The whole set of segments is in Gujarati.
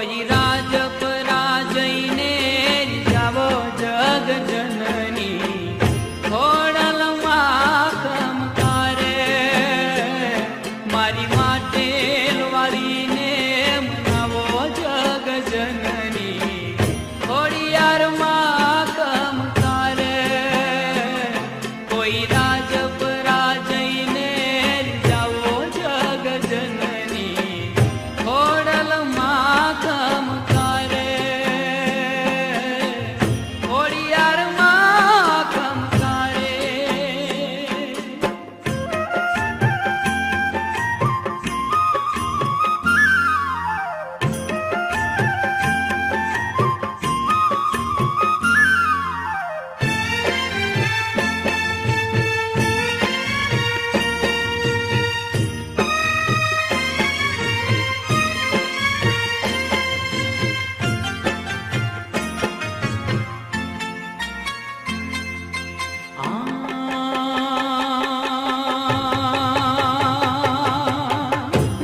કોઈ રાજ પરાજયને જાવો જગ જનની ખોડલમાં ખમકારે મારી માટે વાળીને મનાવો જગ જનની ખોડિયારમાં ખમકારે કોઈ રાજ પરાજયને જાવો જગ જનની ખોડલમાં ખમકારે ખોડિયારમાં ખમકારે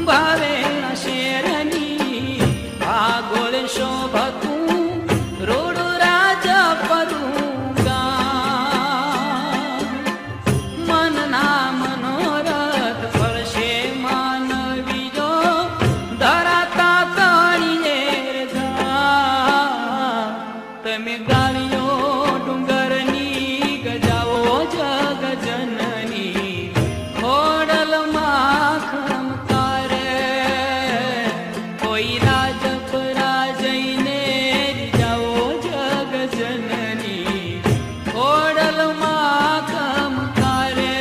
ભાવેલા શેરની ભાગોળ શોભતું રોડ રાજ પરુગા મનના મનોરથ ફળશે માનવીજો ધરાતા તળીએ તમે ગાળીઓ ડુંગરની ગજાવો જગ જનની ખોડલમાં ખમકારે કોઈ રાજ પરાજયને જાવો જગ જનની ખોડલમાં ખમકારે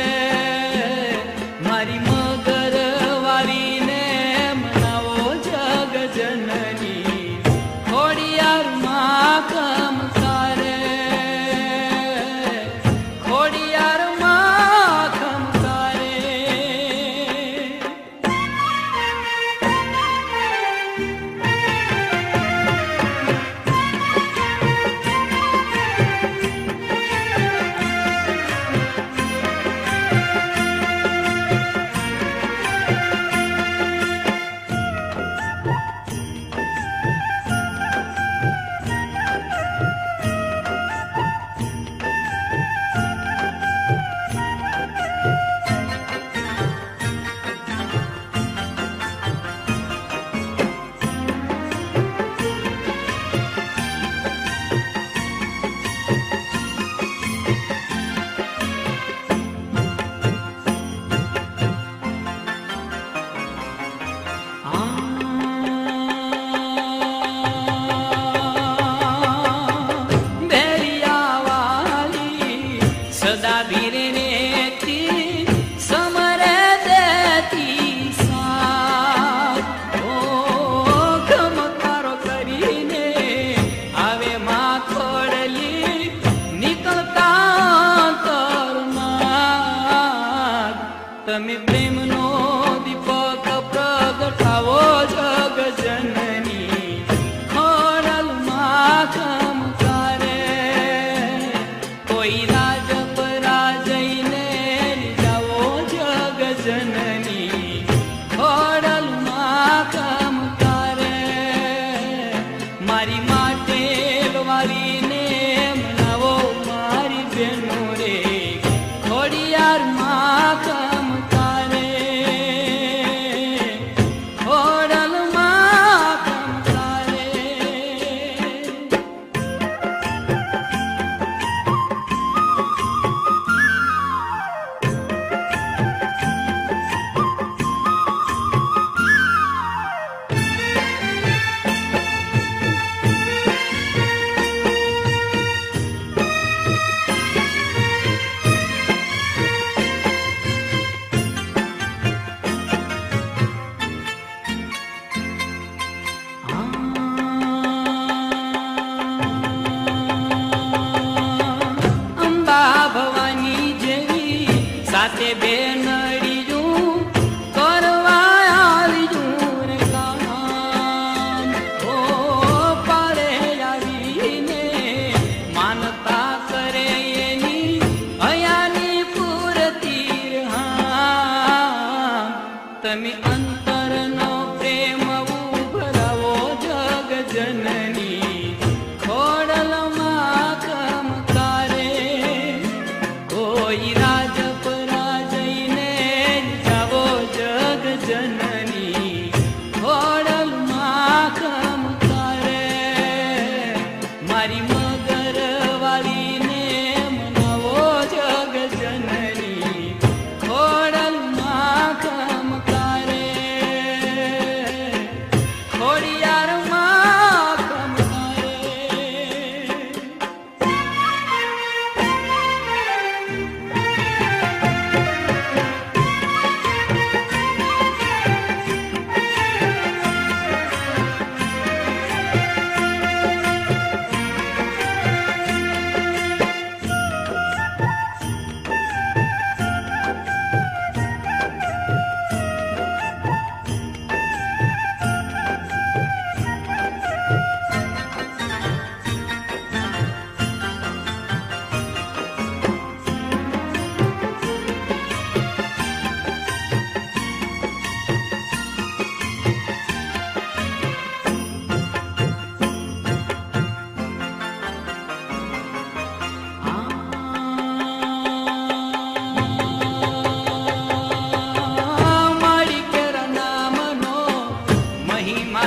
મારી મગર વાળીને મનાવો જગ જનની ખોડિયારમાં ખમકારે ખોડિયારમાં ખમકારે સદા ભીરે રેતી સમરે દેતી સાથ ઓ ખમકારો કરીને આવે માં ખોડલી નીકળતા તરનાર તમે પ્રેમનો દીપક પ્રગટાવો જગ જનની ખોડલમાં ખમકારે કોઈ રાજ પરાજયને જાવો જગ જનની ખોડલમાં ખમકારે મારી માટે વાળીને મનાવો મારી બેનો રે ખોડિયારમાં ખમકારે ખોડલમાં ખમકારે અંબા ભવાની જેવી સાથે બેનડીયું કરવા આવીયું રે કામ ઓ પારે આવીને માનતા કરે એની હયાની પૂરતી હા તમે અંતરનો પ્રેમ ઉભરાવો જગ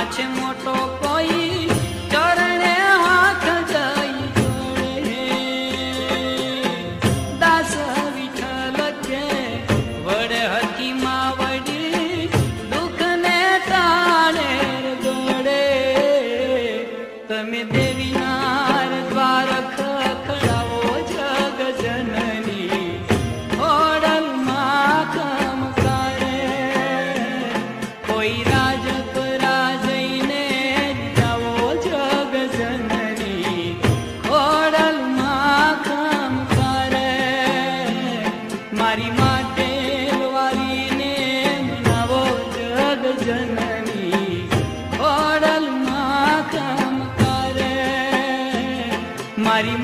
પાછે મોટો કોઈ ચરણે હાથ જઈ જોડે. દાસ વિઠ્ઠલ કે વડે હકીમાં વડી દુઃખને ટાળે ગોડે. તમે દેવીનાર દ્વાર ખખડાવો જગ જનની ખોડલમાં કામ કરે. કોઈ રાજપરા જઈને જાવો જગ જનની ખોડલમાં કામ કરે. મારી માટે વાલીને મનાવો જગ જનની ખોડલમાં કામ કરે. મારી